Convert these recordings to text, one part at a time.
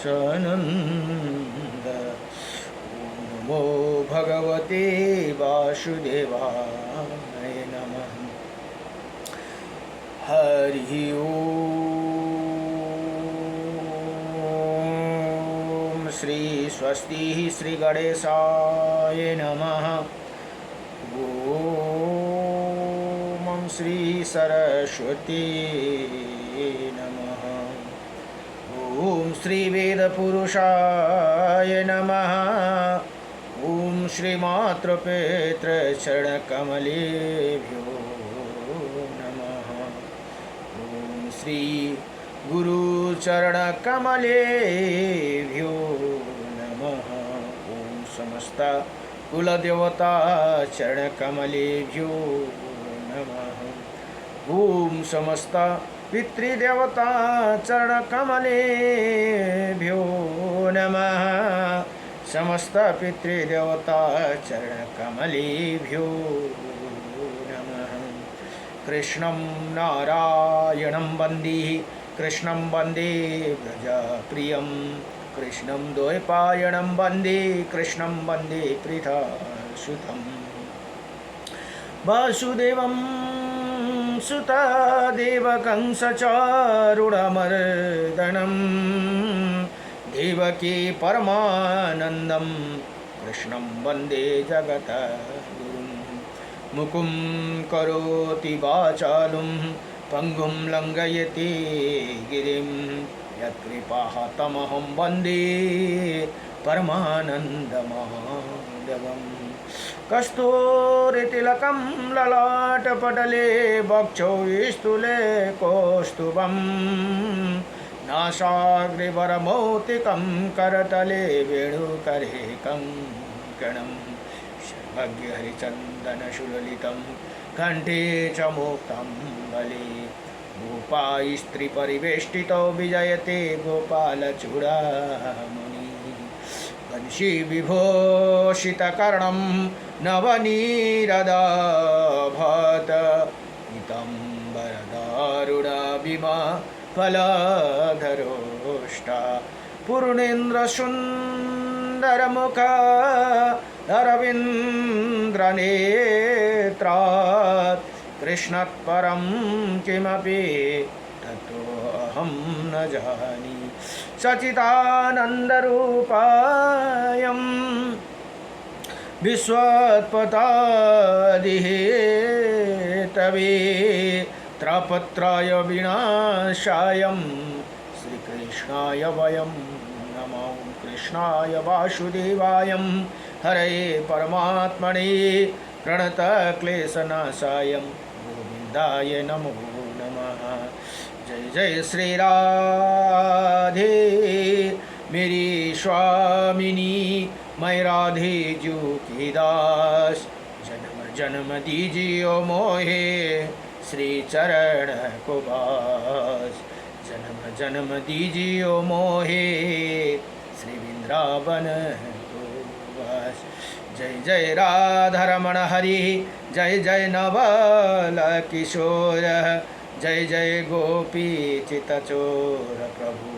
सनंद। ओम नमो भगवते वासुदेवाय नमः। हरि ओम। श्री स्वस्ति श्री गणेशाय नमः। ओम श्री सरस्वती नमः। ओम श्री वेद पुरुषाय नमः। ओम श्री मातृपितृ चरण कमलेभ्यो नमः। ओम श्री गुरु चरण कमलेभ्यो नमः। ओम समस्त कुलदेवता चरण कमलेभ्यो नमः। ओम समस्त पितृदेवता चरण कमलेभ्यो नमः। समस्त पितृदेवता चरण कमलेभ्यो नमः। कृष्णं नारायणं वन्दे कृष्णं वन्दे व्रजप्रियं। कृष्णं द्वैपायनं वन्दे कृष्णं वन्दे पृथासुतं। वासुदेवं सुतदेवकं सचारुणमर्दनं। देवकी परमानन्दं कृष्णं वन्दे जगद्गुरुं। मुकुं करोति वाचालं पंगुं लंघयति गिरिं। यत्कृपातमहं वन्दे परमानन्दमाधवम्। कस्तूरितिलकं ललाटपटले वक्षो स्थूले कौस्तुभं। नासाग्रवरमौक्तिकं करतले वेणुकरे कङ्कणम्। सर्वज्ञहरिचन्दनसुललितं कण्ठे च मुक्तं बले। गोपास्त्रीपरिवेष्टितो विजयते गोपालचूडामणि। वंशी विभूषितकर्णं नवनीरदाभत। पीताम्बरदारुणाभिमा फलधरोष्टा। पूर्णेन्द्रसुन्दरमुख अरविन्द्रनेत्रात्। कृष्णात् परं किमपि तत्त्वमहं न जाने। सच्चिदानन्दरूपायं विश्वोत्पत्यादिहेतवे। त्रपत्राय विनाशायं श्रीकृष्णाय वयं नमः। कृष्णाय वासुदेवाय हरये परमात्मने प्रणतक्लेशनाशाय गोविन्दाय नमो नमः। जय जय श्री राधे मेरी स्वामिनी। मैं राधे जू की दास। जन्म जन्म दीजियो मोहे श्री चरण को बास। जन्म जन्म दीजियो मोहे श्री वृंदावन को बास। जय जय राधारमण हरि जय जय नवल किशोर। जय जय गोपी चितचोर प्रभु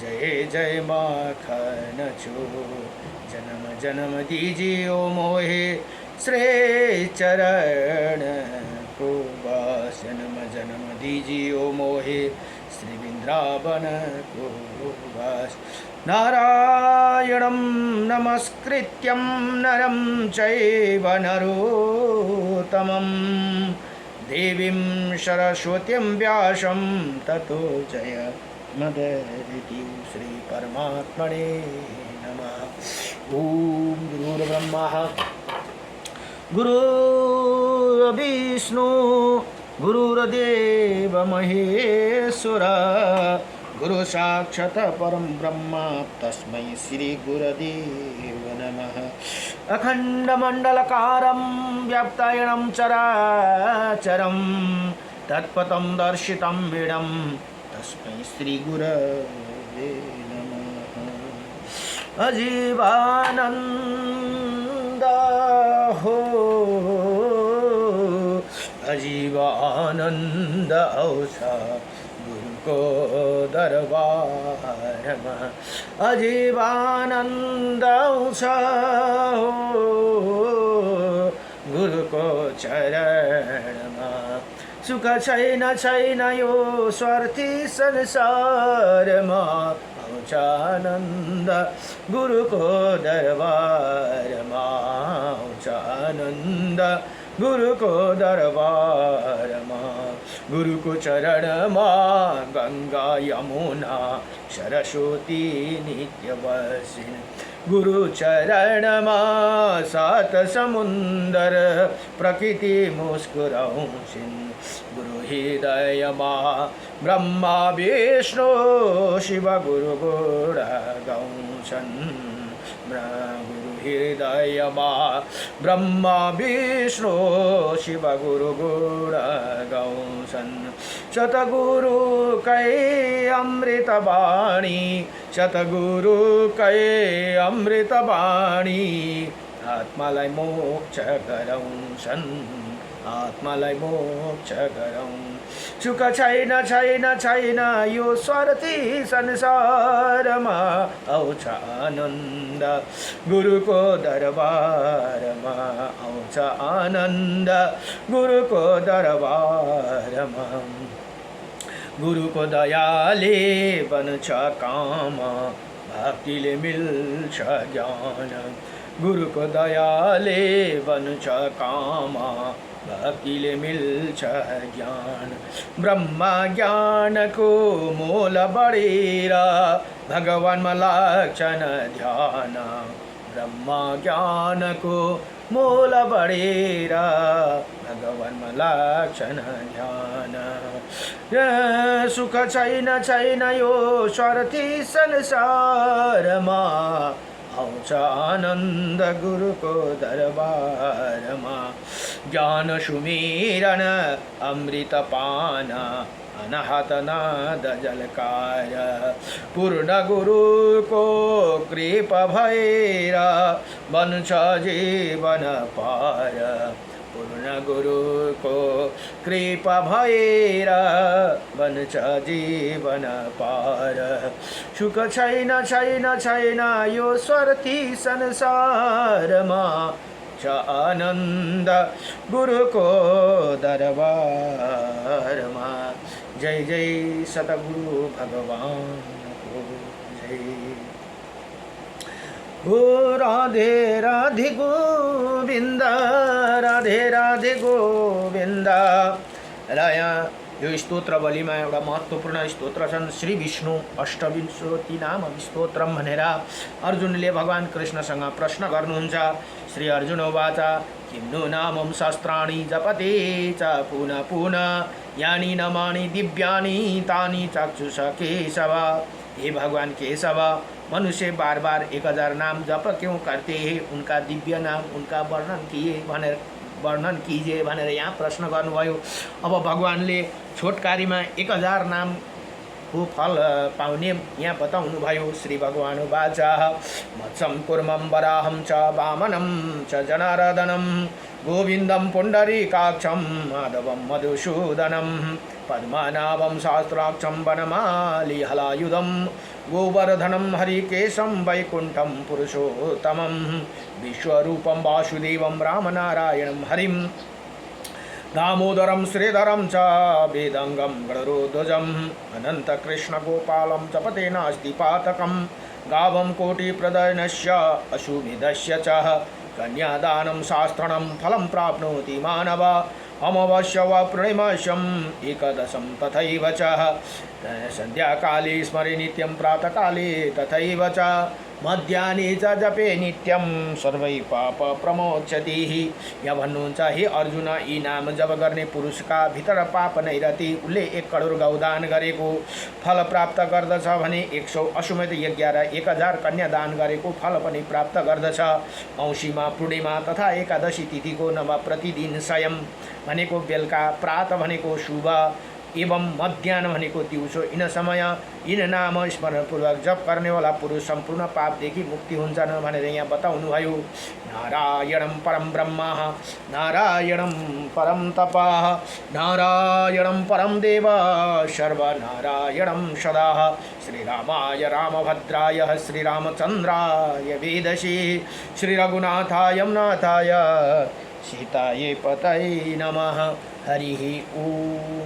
जय जय माखन चोर। जन्म जन्म दीजियो मोहे श्री चरण को बास। जन्म जन्म दीजियो मोहे श्री वृंदावन को बास। नारायणं नमस्कृत्यं नरं चैव नरोत्तमं। देवीं सरस्वतीं व्यासं ततो जयमुदीरयेत्। श्री परमात्मने नमः। ओम गुरुर्ब्रह्मा गुरुर्विष्णु गुरुर्देव महेश्वर। गुरु साक्षात् परं ब्रह्म तस्मै श्री गुरुदेव नमः। अखण्डमण्डलकारं व्याप्तायनं चराचरं तत्पदं दर्शितं वीडं तस्मै श्री गुरवे नमः। अजीवानंद हो अजीवानंद औसा गुरु को दरबारमा अजीवानन्द आउँछ हो गुरुको चरणमा। सुख छैन छैन यो स्वार्थी संसारमा आउँछ आनन्द गुरुको दरबारमा आउँछ आनन्द गुरुको दरबारमा। गुरुको चरणमा गङ्गा यमुना सरस्वती नित्य बसिन्। गुरु चरणमा सात समुन्दर प्रकृति मुस्कुराउँछिन्। गुरु हृदयमा ब्रह्मा विष्णु शिव गुरु गुण गाउँछन्। गुरु हृदयमा ब्रह्मा विष्णु शिव गुरु गुण गाउँछन्। सतगुरुकै अमृतवाणी सतगुरुकै अमृतवाणी आत्मालाई मोक्ष गराउँछन् आत्मालाई मोक्ष गराउँ। सुख छैन छैन छैन यो स्वार्थी संसारमा आउँछ आनन्द गुरुको दरबारमा आउँछ आनन्द गुरुको दरबारमा। गुरुको दयाले बन्छ काम भक्तिले मिल्छ ज्ञान। गुरुको दयाले बन्छ काम भक्तिले मिल्छ ज्ञान। ब्रह्मा ज्ञानको मूल बढेर भगवानमा लाग्छन् ध्यान। ब्रह्मा ज्ञानको मूल बढेर भगवानमा लाग्छन् ध्यान। सुख छैन छैन यो स्वार्थी संसारमा आउँछ आनन्द गुरुको दरबारमा। ज्ञान सुमिरन अमृतपान अनाहत नाद जलकार। पूर्ण गुरुको कृपा भएर बन्छ जीवन पार। पूर्ण गुरुको कृपा भएर बन्छ जीवन पार। सुख छैन छैन छैन यो स्वार्थी संसारमा छ आनन्द गुरुको दरबारमा। जय जय सतगुरु भगवानको जय। ओ राधे राधे गोविन्द राधे राधे गोविन्द। र यहाँ यो स्तोत्रवलीमा एउटा महत्त्वपूर्ण स्तोत्र छन्। श्री विष्णु अष्टविंशति नाम स्तोत्रम भनेर अर्जुनले भगवान कृष्णसँग प्रश्न गर्नुहुन्छ। श्री अर्जुन उवाच किं नु नामं शस्त्राणि जपते च पुनः पुनः यानि नामानि दिव्यानि तानि चक्षुष केशव। हे भगवान केशव, मनुष्य बार बार 1000 नाम जप क्यों करते हैं? उनका दिव्य नाम उनका वर्णन कीजिए भनेर यहाँ प्रश्न गर्नुभयो। अब भगवानले छोटकारीमा 1000 नामको फल पाउने यहाँ बताउनु भयो। श्री भगवान उवाच मत्स्यं कुर्मं वराहं च वामनं च जनार्दनं गोविन्दं पुण्डरीकाक्षं माधवं मधुसूदनं पद्मनाभं सहस्राक्षं वनमाली हलायुधं गोवर्धनं हरिकेशं वैकुण्ठं पुरुषोत्तमं विश्वरूपं वासुदेवं रामनारायणं हरिं दामोदरं श्रीधरं च वेदंगं गणरोध्वजम् अनन्तकृष्णगोपालं जपते नास्ति पातकं गावं कोटिप्रदयनस्य अशुभिदस्य च कन्यादानं शास्त्रणं फलं प्राप्नोति मानव अमावास्या वा पूर्णिमास्यम् एकदशं तथैव च सन्ध्याकाले स्मरे नित्यं प्रातःकाले तथैव च मध्याह्ने च जपे नित्यं सर्वै पाप प्रमोच्यति। यहाँ भन्नुहुन्छ हे अर्जुन, यी नाम जप गर्ने पुरुषका भित्र पाप नै रहती। उसले 1 करोड गौदान गरेको फल प्राप्त गर्दछ भने 100 अश्वमेध यज्ञ र 1000 कन्यादान गरेको फल पनि प्राप्त गर्दछ। औँसीमा पूर्णिमा तथा एकादशी तिथिको नव प्रतिदिन स्वयं भनेको बेलुका, प्रात भनेको शुभ एवं मध्याह्न भनेको दिउँसो यिन समय यिन नाम स्मरणपूर्वक जप गर्नेवाला पुरुष सम्पूर्ण पापदेखि मुक्ति हुन्छन् भनेर यहाँ बताउनुभयो। नारायणं परम ब्रह्म नारायणं परम तप नारायणं परम देव सर्वनारायणं सदा श्रीरामाय रामभद्राय श्रीरामचन्द्राय वेदसे श्रीरघुनाथाय नाथाय सीताये पतये नमः। हरिः ॐ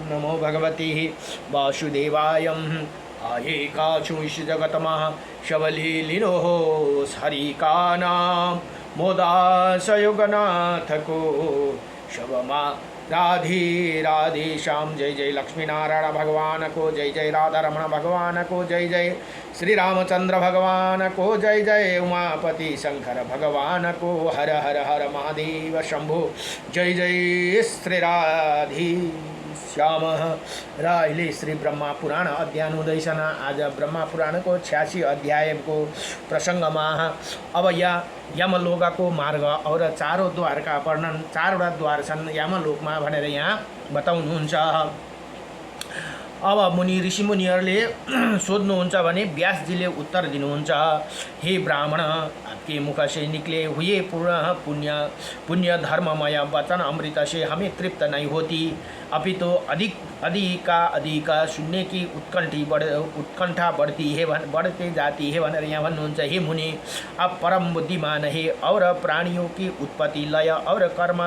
नमो भगवते वासुदेवाय आयेकाछु जगतमः शबलीलिनो हरिका नाम मोदासयुगनाथ को शबमा राधे राधे श्याम। जय जय लक्ष्मी नारायण भगवान को जय जय राधा रमण भगवान को जय जय श्री रामचंद्र भगवान को जय जय उमापति शंकर भगवान को हर हर हर महादेव शंभो जय जय श्री राधे श्याम। र अहिले श्री ब्रह्मा पुराण अध्ययन हुँदैछन्। आज ब्रह्मा पुराणको 86 अध्यायको प्रसङ्गमा अब यहाँ यमलोकको मार्ग और चारौँ द्वारका वर्णन। 4वटा द्वार छन् यमलोकमा भनेर यहाँ बताउनुहुन्छ। अब मुनि ऋषिमुनिहरूले सोध्नुहुन्छ भने व्यासजीले उत्तर दिनुहुन्छ, हे ब्राह्मण, आपके मुख से निकले हुए पूर्ण पुण्य धर्ममय वचन अमृत से हमें तृप्त नहीं होती, अपितु अधिक सुनने की उत्कंठा बढ़ती जाती है भनेर यहाँ भन्नुहुन्छ। हे मुनि, आप परम बुद्धिमान है और प्राणियों की उत्पत्ति लय और कर्म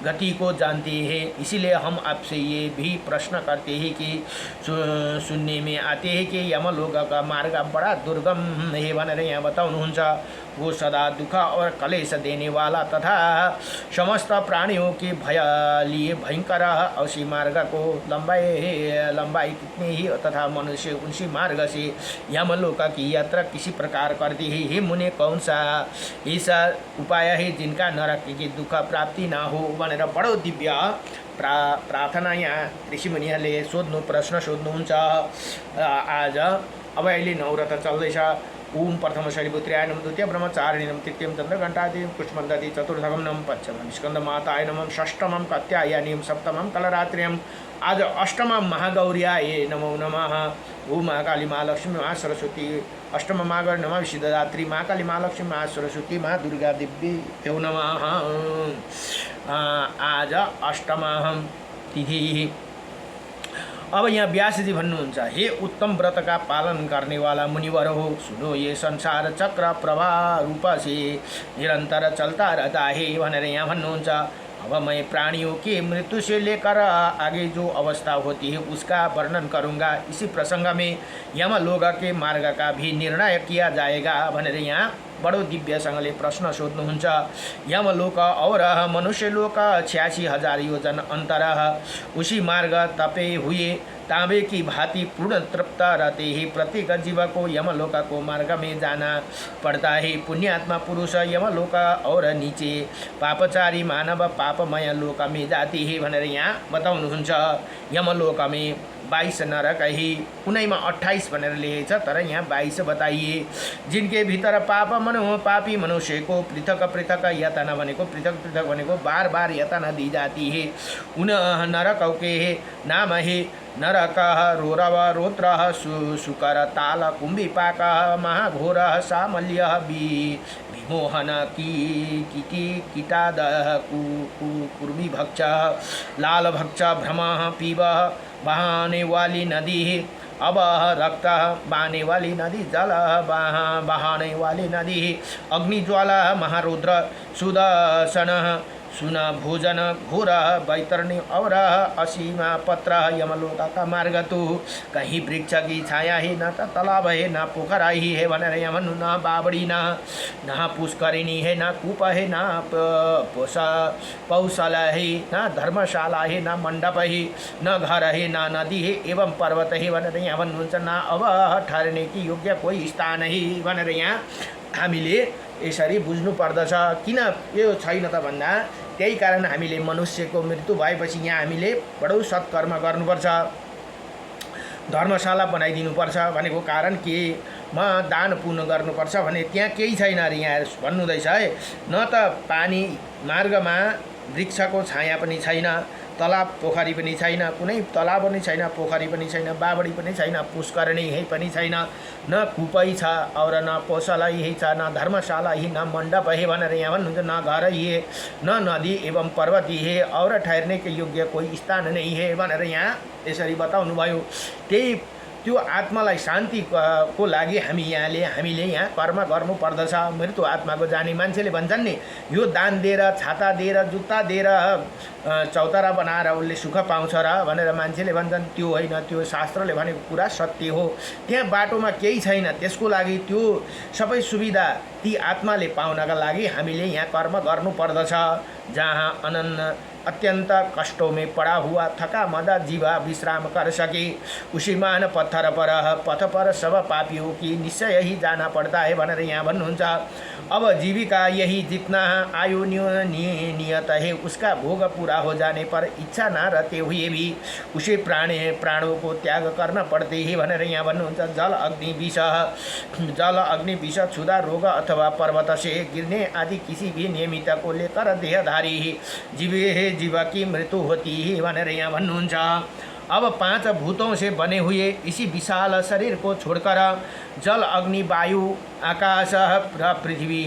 गति को जानते हैं, इसीलिए हम आपसे ये भी प्रश्न करते हैं कि सुनने में आते हैं कि यमलोक का मार्ग बड़ा दुर्गम है भनेर यहाँ बताउनुहुन्छ। वो सदा दुख और कलेश देने वाला तथा समस्त प्राणियों के भय लिए भयंकर उसी मार्ग को लंबाई कितनी ही तथा मनुष्य उसी मार्ग से यमलोक की यात्रा किसी प्रकार करती है। हे मुनि, कौन सा ऐसा उपाय है जिनका नरक की दुख प्राप्ति ना हो भनेर बडो दिव्य प्रार्थना यहाँ ऋषिमुनिहरूले प्रश्न सोध्नुहुन्छ। आज अब अहिले नवरथ चल्दैछ। ओम प्रथम शैलपुत्र्याय नमः, द्वितीय ब्रह्मचारिणीं, तृतीयं चन्द्रघण्टादिं, पुष्पन्दति, चतुर्थकं नमः, पंचमं स्कंदमाताय नमः, षष्ठमं कात्यायनीं, सप्तमं कलरात्र्यं, आज अष्टमं महागौर्याय नमो नमः। ओम महाकाली महालक्ष्मी महासरस्वती, अष्टम महागौरी नमः, विशिदात्री महाकाली महालक्ष्मी महासरस्वती महादुर्गा देव्यै नमः। आज अष्टमं तिथि। अब यहाँ व्यास जी भन्नुहुन्छ, हे उत्तम व्रत का पालन करने वाला मुनिवर हो, सुनो ये संसार चक्र प्रवाह रूप से निरंतर चलता रहता है भनेर यहाँ भन्नुहुन्छ। अब मैं प्राणियों की मृत्यु से लेकर आगे जो अवस्था होती है उसका वर्णन करूँगा। इसी प्रसंग में यमलोक के मार्ग का भी निर्णय किया जाएगा भनेर यहाँ बडो दिव्यसँगले प्रश्न सोध्नुहुन्छ। यमलोक और मनुष्य लोक 86,000 योजन अंतर, उसी मार्ग तपे हुए तांबे की भांति पूर्ण तृप्त रहते ही प्रत्येक जीव को यमलोक को मार्ग में जाना पड़ता है। पुण्यात्मा पुरुष यमलोक और नीचे पापचारी मानव पापमय लोक में जाती है भनेर यहाँ बताउनुहुन्छ। यमलोक में 22 नरक है, कुनैमा 28 भनेर लेखेको छ, तर यहाँ 22 बताइए। जिनके भीतर पापी मनुष्य को पृथक यातना भनेको पृथक भनेको बार बार यातना दी जाती है। उन नरकों के नाम है नरकः रोरव रोत्रः सुकर ताल कुंभिपाक महाघोर सामल्यः विमोहन कीटादः कुर्मीभक्ष लालभक्ष भ्रमः पीवः बहाने वाली नदी अब रक्त बहाने वाली नदी जल बहाने वाली नदी अग्निज्वाला महारुद्र सुदर्शन सुना भोजन घोर वैतरणी और असीमा पत्र यमलोक का मार्ग तो कहीं वृक्ष की छाया है, न तो तालाब है, न पोखरा ही है भनेर यहाँ भन्नु। न बाबड़ी न पुष्करिणी है, न कूप है, न पौशाला है, न धर्मशाला है, न मंडप है, न घर है, न नदी है एवं पर्वत है भनेर यहाँ भन्नुहुन्छ। न अब ठहरने की योग्य कोई स्थान है भनेर यहाँ हामीले यसरी बुझ्नु पर्दछ। किन यो छैन त भन्दा त्यही कारण हामीले मनुष्यको मृत्यु भएपछि यहाँ हामीले बडो सत्कर्म गर्नुपर्छ, धर्मशाला बनाइदिनुपर्छ भनेको कारण के म दान पुण्य गर्नुपर्छ भने त्यहाँ केही छैन अरे यहाँ भन्नुहुँदैछ है। न त पानी मार्गमा वृक्षको छाया पनि छैन, तलाब पोखरी पनि छैन, कुनै तलाब पनि छैन, पोखरी पनि छैन, बाबडी पनि छैन, पुष्करणी यही पनि छैन, न कुपै छ और न पौषालय यही छ, न धर्मशाला ही, न मण्डप है भनेर यहाँ भन्नुहुन्छ, न घर ही है, न नदी एवं पर्वत ही है और ठहरने के योग्य कोही स्थान नहीं है भनेर यहाँ यसरी बताउनु भयो। त्यही त्यो आत्मालाई शान्तिको लागि हामीले यहाँ कर्म गर्नुपर्दछ। मृत्यु आत्माको जाने मान्छेले भन्छन् नि, यो दान दिएर, छाता दिएर, जुत्ता दिएर, चौतारा बनाएर उसले सुख पाउँछ र भनेर मान्छेले भन्छन्। त्यो होइन, त्यो शास्त्रले भनेको कुरा सत्य हो। त्यहाँ बाटोमा केही छैन, त्यसको लागि त्यो सबै सुविधा ती आत्माले पाउनका लागि हामीले यहाँ कर्म गर्नुपर्दछ। जहाँ अत्यंत कष्टों में पड़ा हुआ थका मदा जीवा विश्राम कर सके, उसी मान पत्थर पर पथ पर सब पापियों की निश्चय ही जाना पड़ता है भनेर यहाँ भन्नुहुन्छ। अब जीविका यही जितना आयु नियत है, उसका भोग पूरा हो जाने पर इच्छा न रहते हुए भी उसे प्राणों को त्याग करना पड़ते ही भनेर यहाँ भन्नुहुन्छ। जल अग्नि विष क्षुधा रोग अथवा पर्वत से गिरने आदि किसी भी नियमित को लेकर देहधारी जीव की मृत्यु होती है भनेर यहाँ भन्नुहुन्छ। अब 5 भूतों से बने हुए इसी विशाल शरीर को छोड़कर जल अग्नि वायु आकाश र पृथ्वी,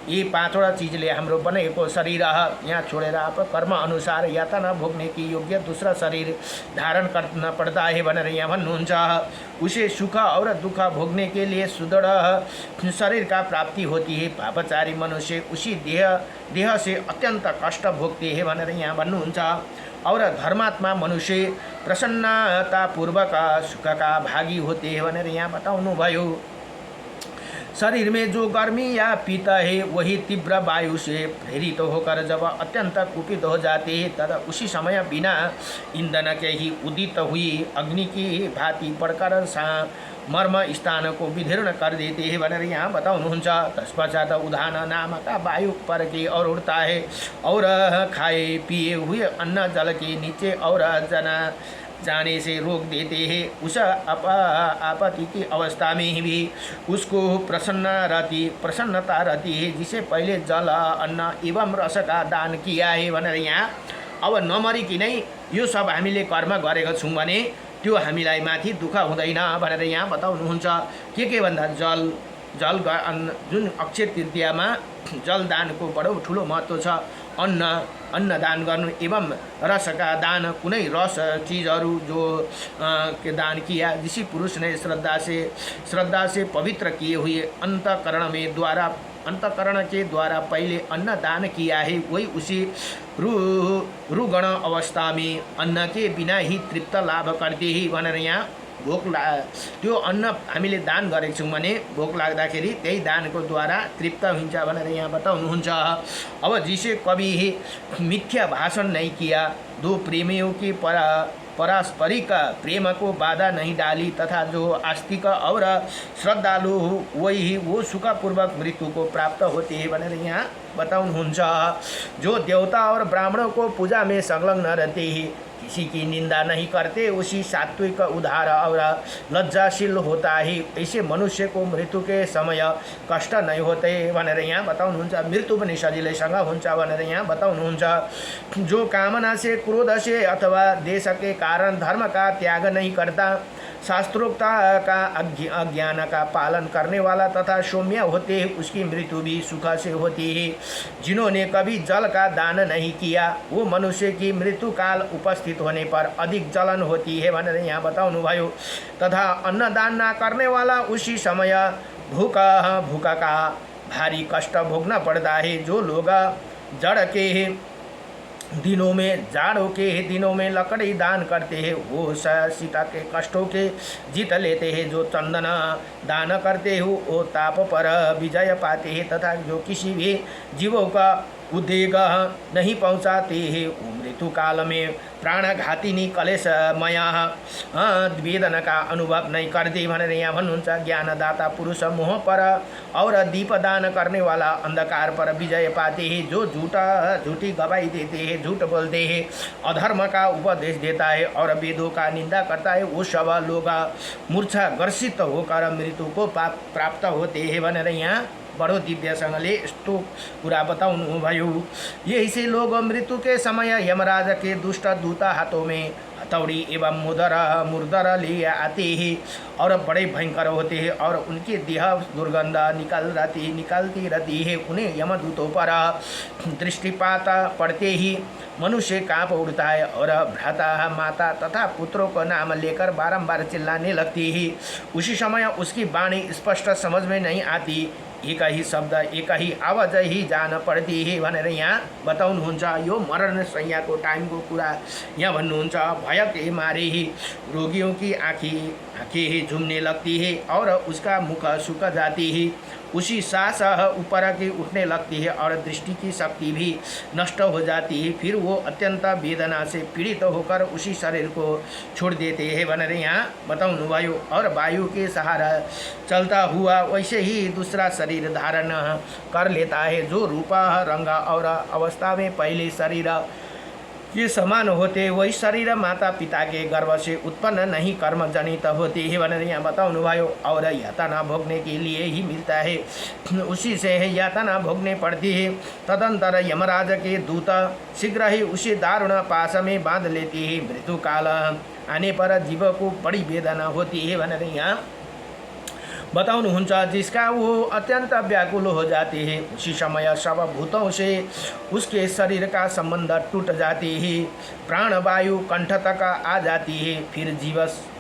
ये 5वटा चीजले हाम्रो बनेको शरीर यहाँ छोडेर आप कर्म अनुसार यातना भोग्ने की योग्य दूसरा शरीर धारण करना पड़ता है भनेर यहाँ भन्नुहुन्छ। उसे सुख और दुख भोगने के लिए सुदृढ़ शरीर का प्राप्ति होती है। पापचारी मनुष्य उसी देह से अत्यंत कष्ट भोगते हैं भनेर यहाँ भन्नुहुन्छ। और धर्मात्मा मनुष्य प्रसन्नतापूर्वक सुख का भागी होते हैं भनेर यहाँ बताउनु भयो। शरीर में जो गर्मी या पीत है वही तीव्र वायु से प्रेरित होकर जब अत्यंत कुपित हो जाते हैं तथा उसी समय बिना ईंधन के ही उदित हुई अग्नि की भांति बढ़कर मर्म स्थान को विदीर्ण कर देते हैं भनेर यहाँ बताउनुहुन्छ। तत्पश्चात उदाहरण नामक वायु पर की ओर उड़ता है और खाए पिए हुए अन्न जल के नीचे और जाने से रोक देते हैं। उस आपत्ति की अवस्था में भी उसको प्रसन्नता रहती है, जिसे पहले जल अन्न एवं रस का दान किया है भनेर यहाँ। अब नमरिकनै यो सब हामीले कर्म गरेका छौँ भने त्यो हामीलाई माथि दुःख हुँदैन भनेर यहाँ बताउनुहुन्छ। के भन्दा जल जुन अक्षय तृतीयामा जल दानको बडो ठुलो महत्त्व छ। अन्न दान गर्नु एवं रस का दान, कुनै रस चीज़हरू जो के दान किया, जिसी पुरुष ने श्रद्धा से पवित्र किए हुए अंतकरण के द्वारा पहले अन्न दान किया है, वही उसी रुगण अवस्था में अन्न के बिना ही तृप्त लाभ करते ही भनेर यहाँ त्यो अन्न हामीले दान गरेको छौँ भने भोक लाग्दाखेरि त्यही दानको द्वारा तृप्त हुन्छ भनेर यहाँ बताउनुहुन्छ। अब जिसे कभी मिथ्या भाषण नहीं किया, दो प्रेमियों की पारस्परिक प्रेम को बाधा नहीं डाली तथा जो आस्तिक और श्रद्धालु वो सुखपूर्वक मृत्यु को प्राप्त होते हैं भनेर यहाँ बताउनुहुन्छ। जो देवता और ब्राह्मणों को पूजा में संलग्न रहते हैं, किसी की निंदा नहीं करते, उसी सात्विक उदार और लज्जाशील होता है, ऐसे मनुष्य को मृत्यु के समय कष्ट नहीं होते भनेर यहाँ बताउनुहुन्छ। मृत्यु पनि सजिलैसँग हुन्छ भनेर यहाँ बताउनुहुन्छ। जो कामना से, क्रोध से अथवा देश के कारण धर्म का त्याग नहीं करता, शास्त्रोक्त का अज्ञान का पालन करने वाला तथा सौम्य होते हैं, उसकी मृत्यु भी सुख से होती है। जिन्होंने कभी जल का दान नहीं किया, वो मनुष्य की मृत्यु काल उपस्थित होने पर अधिक जलन होती है भनेर यहाँ बताउनु भयो। तथा अन्न दान न करने वाला उसी समय भूखा का भारी कष्ट भोगना पड़ता है। जो लोग जाड़ों के दिनों में लकड़ी दान करते हैं, वो सीता के कष्टों के जीत लेते हैं। जो चंदन दान करते हो वो ताप पर विजय पाते हैं तथा जो किसी भी जीवों का उद्वेग नहीं पहुँचाते हैं, वो मृत्यु काल में प्राणघातिनी कलेशमय वेदना का अनुभव नहीं करते भनेर यहाँ भन्नुहुन्छ। ज्ञानदाता पुरुष मोह पर और दीपदान करने वाला अंधकार पर विजय पाते हैं। जो झूठी गवाही देते हैं, झूठ बोलते हैं, अधर्म का उपदेश देता है और वेदों का निंदा करता है, वो सब लोग मूर्छा ग्रसित होकर मृत्यु को प्राप्त होते हैं भनेर यहाँ बडो दिव्यसँगले यस्तो कुरा बताउनुभयो। यही से लोग मृत्यु के समय यमराज के दुष्ट दूत हाथों में हथौड़ी एवं मुर्दर ले आते हैं और बड़े भयंकर होते हैं और उनकी देह दुर्गंध निकलती रहती है। उन्हें यमदूतों पर दृष्टिपात पड़ते ही मनुष्य कांप उठता है और भ्राता माता तथा पुत्रों का नाम लेकर बारंबार चिल्लाने लगती है। उसी समय उसकी वाणी स्पष्ट समझ में नहीं आती, एक ही शब्द एक ही आवाज ही जान पड़ती है भनेर यहाँ बताउनुहुन्छ। यो मरण संज्ञाको टाइमको कुरा यहाँ भन्नुहुन्छ। भय के मारे ही रोगियों की आँखें झुमने लगती है और उसका मुख सूख जाती है। उसी सांस ऊपर की उठने लगती है और दृष्टि की शक्ति भी नष्ट हो जाती है। फिर वो अत्यंत वेदना से पीड़ित होकर उसी शरीर को छोड़ देते हैं भनेर यहाँ बताउनुभयो। और वायु के सहारा चलता हुआ वैसे ही दूसरा शरीर धारण कर लेता है, जो रूप रंग और अवस्था में पहले शरीर ये समान होते, वही शरीर माता पिता के गर्भ से उत्पन्न नहीं कर्म जनित होते हैं भनेर यहाँ बताउनुभयो। और यातना भोगने के लिए ही मिलता है, उसी से यातना भोगने पड़ती है। तदंतर यमराज के दूत शीघ्र ही उसे दारुण पास में बांध लेती है। मृत्यु काल आने पर जीव को बड़ी वेदना होती है भनेर यहाँ बताउनुहुन्छ, जिसका वो अत्यंत व्याकुल हो जाते हैं। उसी समय सब भूतों से उसके शरीर का संबंध टूट जाती है, प्राणवायु कंठ तक आ जाती है। फिर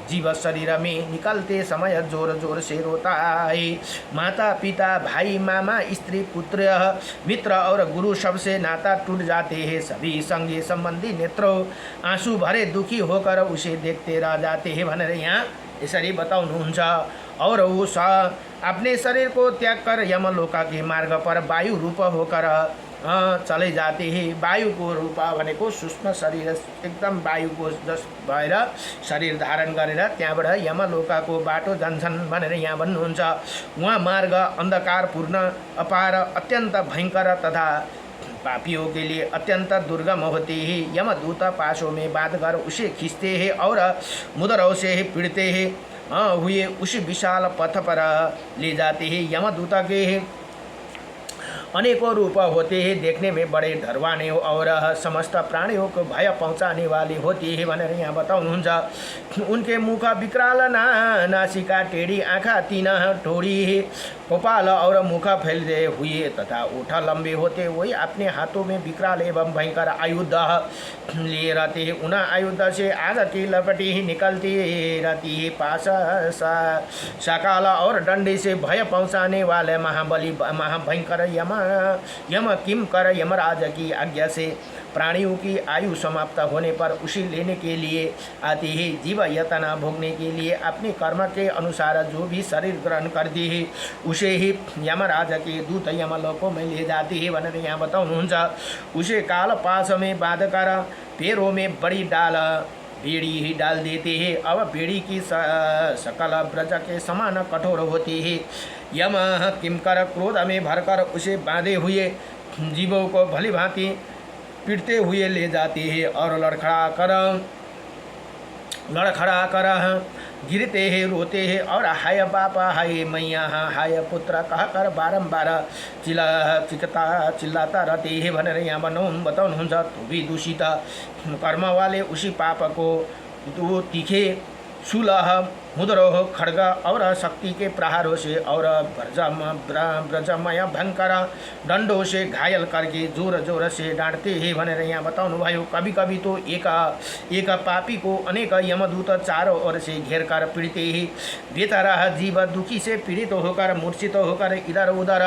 जीव शरीर में निकलते समय जोर जोर से रोता है। माता पिता भाई मामा स्त्री पुत्र मित्र और गुरु सबसे नाता टूट जाते हैं। सभी संगी संबंधी नेत्रों आंसू भरे दुखी होकर उसे देखते रह जाते हैं भनेर यहाँ यसरी बताउनुहुन्छ। और वो अपने शरीर को त्याग कर यमलोका के मार्ग पर वायु रूप होकर चले जाते हैं। वायु को रूप भनेको सूक्ष्म शरीर एकदम वायु को जस भएर शरीर धारण गरेर त्यहाँबाट यमलोकाको बाटो जान्छन् भनेर यहाँ भन्नुहुन्छ। उहाँ मार्ग अन्धकारपूर्ण अपार अत्यंत भयंकर तथा पापियों के लिए अत्यंत दुर्गम होते हैं। यमदूत पासों में बांधकर उसे खींचते हैं और मुद्राओं से पीड़ते हैं हुए उसी विशाल पथ पर ले जाते हैं। यमदूत के अनेकों रूप होते हैं, देखने में बड़े डरवाने और समस्त प्राणियों को भय पहुंचाने वाले होते हैं भनेर यहाँ बताउनुहुन्छ। उनके मुख विकराल नासिका टेढ़ी आँखा तीन ठोड़ी कपाल और मुख फैलते हुए तथा ओठ लंबे होते, वही अपने हाथों में विकराल एवं भयंकर आयुध लिए रहते हैं। उन आयुध से आग की लपटी ही निकलती रहती है। पास सकाल और डंडे से भय पहुंचाने वाले महाबली महाभयंकर यम किम कर यमराज की आज्ञा से प्राणियों की आयु समाप्त होने पर उसे लेने के लिए आती है। जीव यातना भोगने के लिए अपने कर्म के अनुसार जो भी शरीर ग्रहण करती है उसे ही यमराज के दूत यमलोकों में ले जाती है भनेर यहाँ बताउनुहुन्छ। उसे काल पास में बांध कर पैरों में बड़ी बेड़ी ही डाल देते हैं। अब बेड़ी की सकल ब्रज के समान कठोर होती है। यम किमकर क्रोध में भरकर उसे बांधे हुए जीवों को भली भांति पीटते हुए ले जाते हैं और लड़खड़ा कर गिरते हैं, रोते हैं और हाय बापा हाय मैया हाय पुत्र कहकर बारंबार चिल्लाता रहते हैं भनेर यहाँ बताउनुहुन्छ। तो भी दूषित कर्म वाले उसी पाप को दो तीखे सुलह मुद्रोह खड्ग और शक्ति के प्रहारों से और ब्रजमय भयंकर दंडों से घायल करके जोर जोर से डांटते हैं भनेर यहाँ बताउनुभयो। कभी कभी तो एक पापी को अनेक यमदूत चारों ओर से घेर कर पीड़ते ही बेचारा जीव दुखी से पीड़ित होकर मूर्छित होकर इधर उधर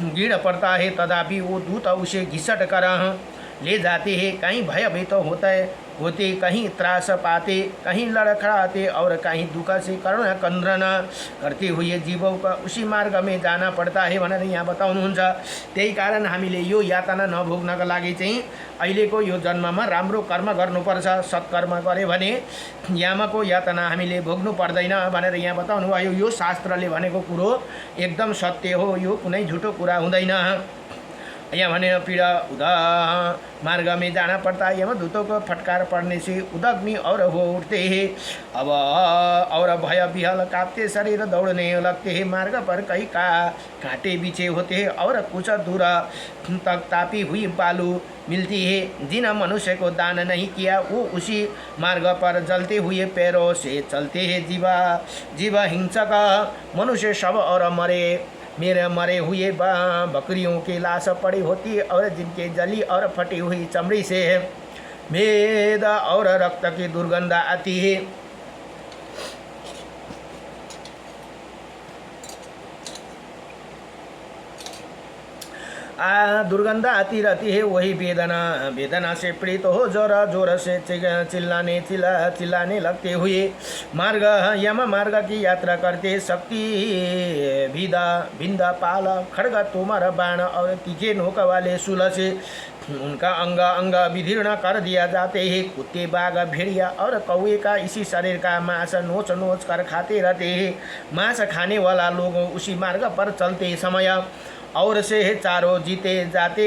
गिर पड़ता है। तथापि वो दूत उसे घिसट कर ले जाते हैं। कहीं भयभीत होते कहीं त्रास पाते, कहीं लड़खड़ाते और कहीं दुख से करुणा कंद्रन करते हुए जीवों का उसी मार्ग में जाना पड़ता है भनेर यहाँ बताउनुहुन्छ। त्यही कारण हामीले यो यातना नभोग्नका लागि चाहिँ अहिलेको यो जन्ममा राम्रो कर्म गर्नुपर्छ। सत्कर्म गरे भने यमको यातना हामीले भोग्नु पर्दैन भनेर यहाँ बताउनुभयो। यो शास्त्रले भनेको कुरो एकदम सत्य हो, यो कुनै झुटो कुरा हुँदैन। यहाँ भने पीड़ा उदा मार्ग में जाना पड़ता है। यमदूतों को फटकार पड़ने से उदग्नि और हो उठते हैं। अब और भय विहल कांपते शरीर दौड़ने लगते हैं। मार्ग पर कई कांटे बिछे होते हैं और कुछ दूर तक तापी हुई बालू मिलती है। जिन मनुष्य को दान नहीं किया वो उसी मार्ग पर जलते हुए पैरों से चलते हैं। जीव हिंसक मनुष्य सब और मेरे मरे हुए बकरियों की लाश पड़ी होती है और जिनके जली और फटी हुई चमड़ी से मेद और रक्त की दुर्गंध आती है। दुर्गंध आती रहती है। वही वेदना से पीड़ित हो जोर से चिल्लाने लगते हुए यम मार्ग की यात्रा करते। शक्ति भिंदा पाल खड़ग तोमर बाण और तीखे नोक वाले शूल से उनका अंग विदीर्ण कर दिया जाते हैं। कुत्ते बाघ भेड़िया और कौवे का इसी शरीर का मांस नोच कर खाते रहते हैं। मांस खाने वाला लोग उसी मार्ग पर चलते समय और से चारों जीते जाते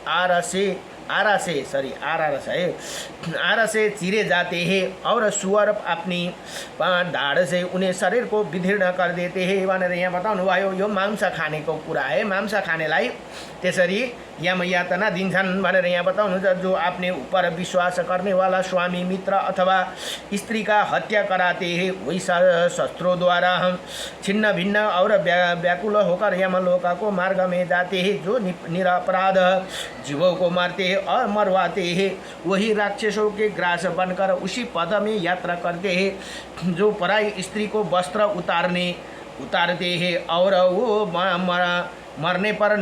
आरा से चीरे जाते हैं और सुअर अपनी दाढ़ से उन्हें शरीर को विदीर्ण कर देते हैं। भनेर यहाँ बताउनु भयो। यो मांस खानेको कुरा है। मांस खानेलाई त्यसरी यम यातना दिन्छन् भनेर यहाँ बताउनुहुन्छ। जो अपने ऊपर विश्वास करने वाला स्वामी मित्र अथवा स्त्री का हत्या कराते हैं वही शस्त्रों द्वारा हम छिन्न भिन्न और व्याकुल होकर यमलोका को मार्ग में जाते हैं। जो निरपराध जीवों को मारते हैं और मरवाते हैं वही राक्षसों के ग्रास बनकर उसी पद में यात्रा करते हैं। जो पराई स्त्री को वस्त्र उतारते हैं और वो मरने पर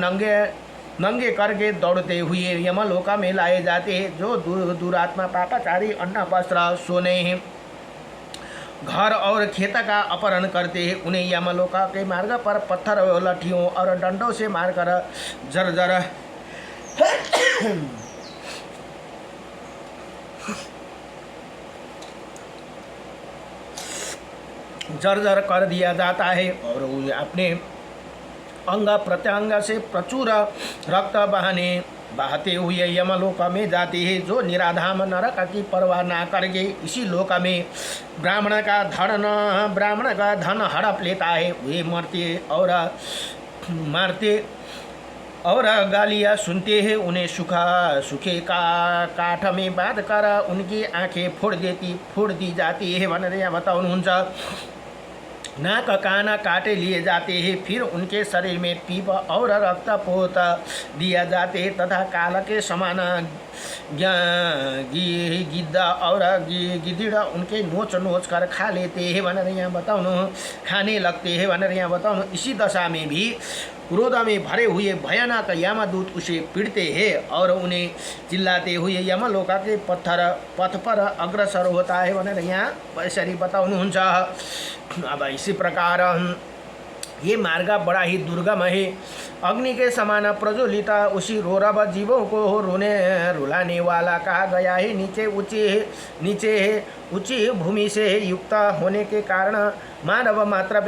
नंगे करके दौड़ते हुए यमलोका में लाए जाते हैं। जो दुरात्मा पापाचारी अन्न वस्त्र सोने घर और खेत का अपहरण करते हैं उन्हें यमलोका के मार्ग पर पत्थर लठियों और डंडों से मारकर जर्जर कर दिया जाता है और अपने अंग प्रत्यंग से प्रचुर रक्त बहाते हुए यमलोक में जाते हैं। जो निराधाम नरक की परवाह ना करके इसी लोक में ब्राह्मण का धन हड़प लेता है। वे मारते और गालियाँ सुनते हैं। उन्हें सूखे काठ में बांध कर उनकी आंखें फोड़ दी जाती है भनेर यहाँ बताउनुहुन्छ। नाक कान काटे लिए जाते हैं। फिर उनके शरीर में पीप और रक्त पोत दिया जाते हैं तथा काल के समान गिद्दा और गिद्दिड़ उनके नोच कर खा लेते हैं भनेर यहाँ बताउनु। खाने लगते हैं भनेर यहाँ बताउनु। इसी दशा में भी क्रोध में भरे हुए भयानक यमदूत उसे पीड़ते हैं और उन्हें चिल्लाते हुए यमलोका के पथ पर अग्रसर होता है भनेर यहाँ यसरी बताउनुहुन्छ। अब इसी प्रकार ये मार्ग बड़ा ही दुर्गम है। अग्नि के समान प्रज्वलित उसी रोरब जीवों को रुलाने वाला कहा गया है। नीचे ऊंची भूमि से युक्त होने के कारण मानव मात्र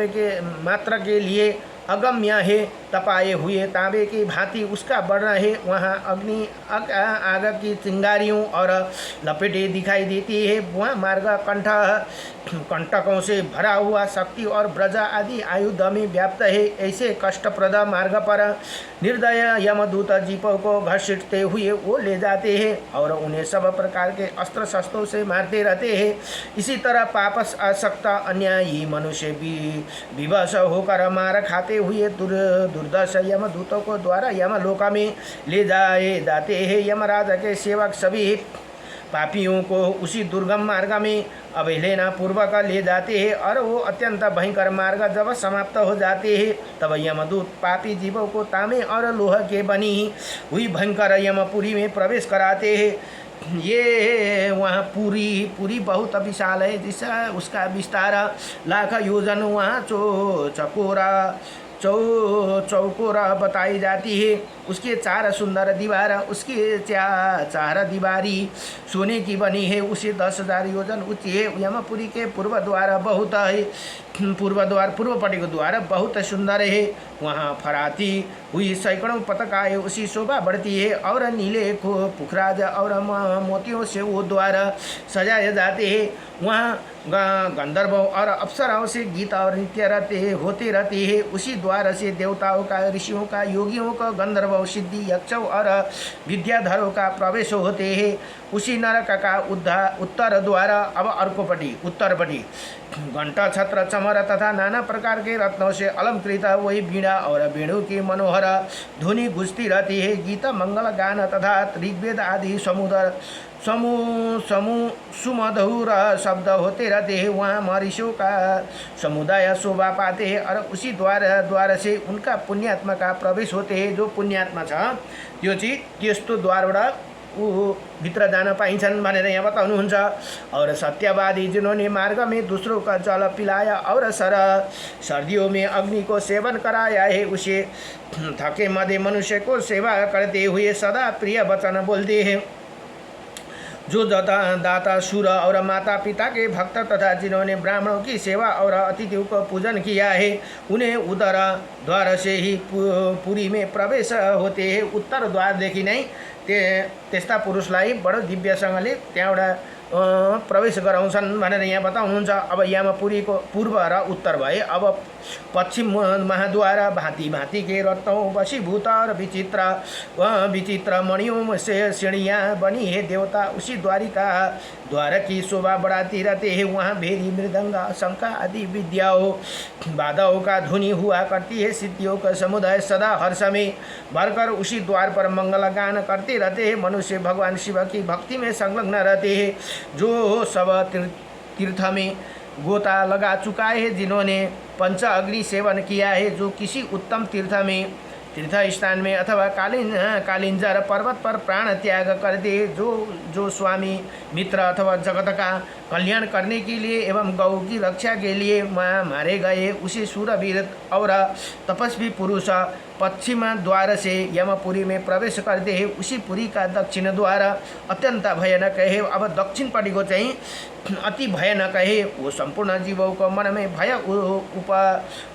के लिए अगम्य है। तपाए हुए तांबे की भांति उसका बढ़ना है। वहाँ आग की चिंगारियों और लपेटे दिखाई देती है। वहाँ मार्ग कंटकों से भरा हुआ शक्ति और ब्रज आदि आयुध में व्याप्त है। ऐसे कष्टप्रद मार्ग पर निर्दय यमदूत जीवों को घसीटते हुए वो ले जाते हैं और उन्हें सब प्रकार के अस्त्र शस्त्रों से मारते रहते हैं। इसी तरह पापस आसक्त अन्यायी मनुष्य भी विवश होकर मार खाते हुए दुर्दश यमदूतों को द्वारा यमलोका में ले जाए जाते हैं। यमराज के सेवक सभी पापियों को उसी दुर्गम मार्ग में अवहेलना पूर्वक ले जाते हैं और वो अत्यंत भयंकर मार्ग जब समाप्त हो जाते हैं तब यमदूत पापी जीवों को तांबे और लोह के बनी हुई भयंकर यमपुरी में प्रवेश कराते हैं। ये वहाँ पूरी बहुत विशाल है जिसका उसका विस्तार लाख योजन वहाँ चकोरा चौकोर बताई जाती है। उसके 4 सुंदर दीवार, उसकी 4 दीवारी सोने की बनी है। उसे 10,000 योजन ऊंची है। यमपुरी के पूर्व द्वार बहुत है, पूर्वपट्टि का द्वार बहुत सुंदर है। वहाँ फराती हुई सैकड़ों पताकाएं उसी शोभा बढ़ती है, और नीले पुखराज और मोतियों से वो द्वार सजाए जाते हैं। वहाँ गंधर्व और अप्सराओं से गीत और नृत्य होते रहते हैं। उसी द्वार से देवताओं का, ऋषियों का, योगियों का, गंधर्व, सिद्धि, यक्षों और विद्याधरों का प्रवेश होते हैं। उसी नरक का उत्तर द्वार, अब अर्कोपट्टि उत्तरपट्टि, घंटा, छत्र, चमर तथा नाना प्रकार के रत्नों से अलंकृत वही बीड़ा और वेणु की मनोहर ध्वनि गूंजती रहती है। गीत, मंगल गान तथा ऋग्वेद आदि सुमधुर शब्द होते रहते हैं। वहाँ महर्षियों का समुदाय शोभा पाते हैं, और उसी द्वार से उनका पुण्यात्मा का प्रवेश होते हैं। जो पुण्यात्मा छ त्यो चाहिँ त्यस्तो द्वारबाट भित्र जान पाइन्छन् भनेर यहाँ बताउनुहुन्छ। और सत्यवादी जिन्होंने मार्ग में दूसरों का जल पिलाया और सर्दियों में अग्नि को सेवन कराया है, उसे थके मदे मनुष्य को सेवा करते हुए सदा प्रिय वचन बोलते हैं। जो दाता शूर और माता पिता के भक्त तथा जिन्होंने ब्राह्मणों की सेवा और अतिथियों को पूजन किया है, उन्हें उधर द्वार से ही पुरी में प्रवेश होते हैं। उत्तर द्वारदेखि नै त्यस्ता पुरुषलाई बडो दिव्यसँगले त्यहाँबाट प्रवेश गराउँछन् भनेर यहाँ बताउनुहुन्छ। अब यमपुरीको पूर्व र उत्तर भए। अब पश्चिम महाद्वार भांति भांति के रत्नों वशीभूत और विचित्र मणियों से श्रेणियाँ बनी है। देवता उसी द्वार की शोभा बढ़ाती रहते हैं। वहाँ भेरी, मृदंग, शंख आदि विद्याओं बाधाओं का ध्वनि हुआ करती है। सिद्धियों का समुदाय सदा हर समय भरकर उसी द्वार पर मंगल गान करते रहते हैं। मनुष्य भगवान शिव की भक्ति में संलग्न रहते हैं। जो सब तीर्थ में गोता लगा चुका है, जिन्होंने पंच अग्नि सेवन किया है, जो किसी उत्तम तीर्थ स्थान में अथवा कालिंजर पर्वत पर प्राण त्याग करते, जो स्वामी, मित्र अथवा जगत का कल्याण करने के लिए एवं गौ की रक्षा के लिए मारे गए, उसी सूरवीर और तपस्वी पुरुष पश्चिम द्वार से यमपुरी में प्रवेश करते हैं। उसी पुरी का दक्षिण द्वार अत्यंत भयानक है। अब दक्षिणपट्टि को चाहिँ अति भयानक है। वो संपूर्ण जीवों को मन में भय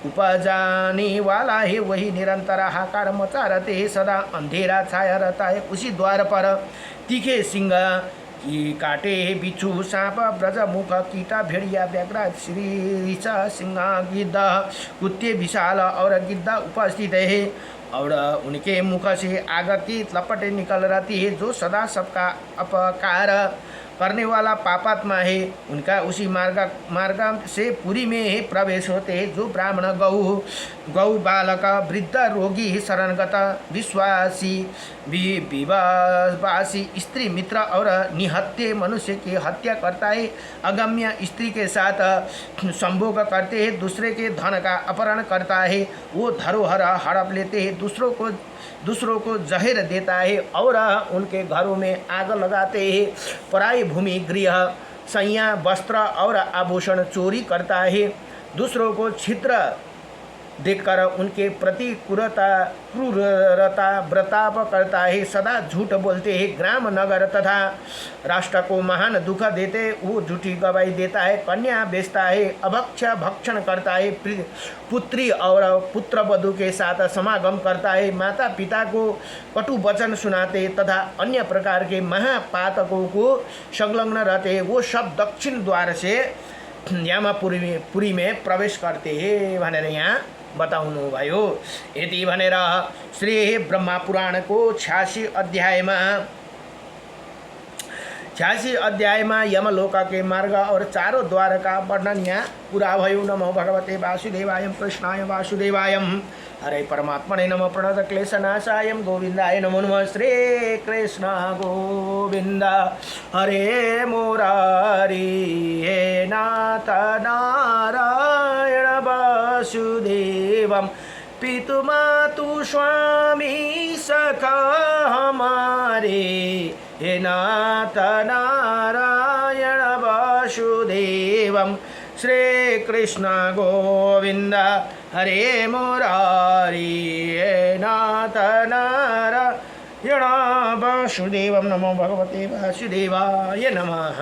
उपजाने वाला है। वही निरंतर हाहाकार मचा रहते हैं। सदा अंधेरा छाया रहता है। उसी द्वार पर तीखे सिंह की काटे बिच्छू, सांप, ब्रजमुख, कीटा, भेड़िया, व्याघ्र, श्रीष, सिंह, गिद्ध, कुत्ते विशाल और गिद्ध उपस्थित है, और उनके मुख से आग की लपटें निकल रहती है। जो सदा सबका अपकार करने वाला पापात्मा है, उनका उसी मार्ग से पुरी में ही प्रवेश होते हैं। जो ब्राह्मण, गौ बालक, वृद्ध, रोगी, शरणगत, विश्वासी, विवासी, स्त्री, मित्र और निहत्थे मनुष्य की हत्या करता है, अगम्य स्त्री के साथ संभोग करते हैं, दूसरे के धन का अपहरण करता है, वो धरोहर हड़प लेते हैं, दूसरों को जहर देता है और उनके घरों में आग लगाते हैं, पराई भूमि, गृह, सैया, वस्त्र और आभूषण चोरी करता है, दूसरों को छिद्र देखकर उनके प्रति क्रूरता व्रताप करता है, सदा झूठ बोलते हैं, ग्राम, नगर तथा राष्ट्र को महान दुख देते, वो झूठी गवाही देता है, कन्या बेचता है, भक्षण करता है, पुत्री और पुत्र वधु के साथ समागम करता है, माता पिता को कटु वचन सुनाते तथा अन्य प्रकार के महापातकों को संलग्न रहते हैं। वो सब दक्षिण द्वार से यमपुरी में प्रवेश करते हैं भनेर यहाँ बताउनु भयो। यति भनेर श्री ब्रह्मा पुराण को 86 अध्यायमा यमलोक के मार्ग और चारों द्वार का वर्णन यहाँ पूरा भयो। नमो भगवते वासुदेवाय कृष्णाय वासुदेवाय हरे परमात्मने नमः प्रणत क्लेशनाशाय गोविंदाय नमो नमः। श्री कृष्ण गोविंद हरे मुरारी हे नाथ नारायण वासुदेवम पितुमातु स्वामी सखा हमारे हे नाथ नारायण वासुदेवम श्री कृष्ण गोविंद हरे मुरारी हे नाथ नारायण वासुदेवं नमो भगवते वासुदेवाय नमः।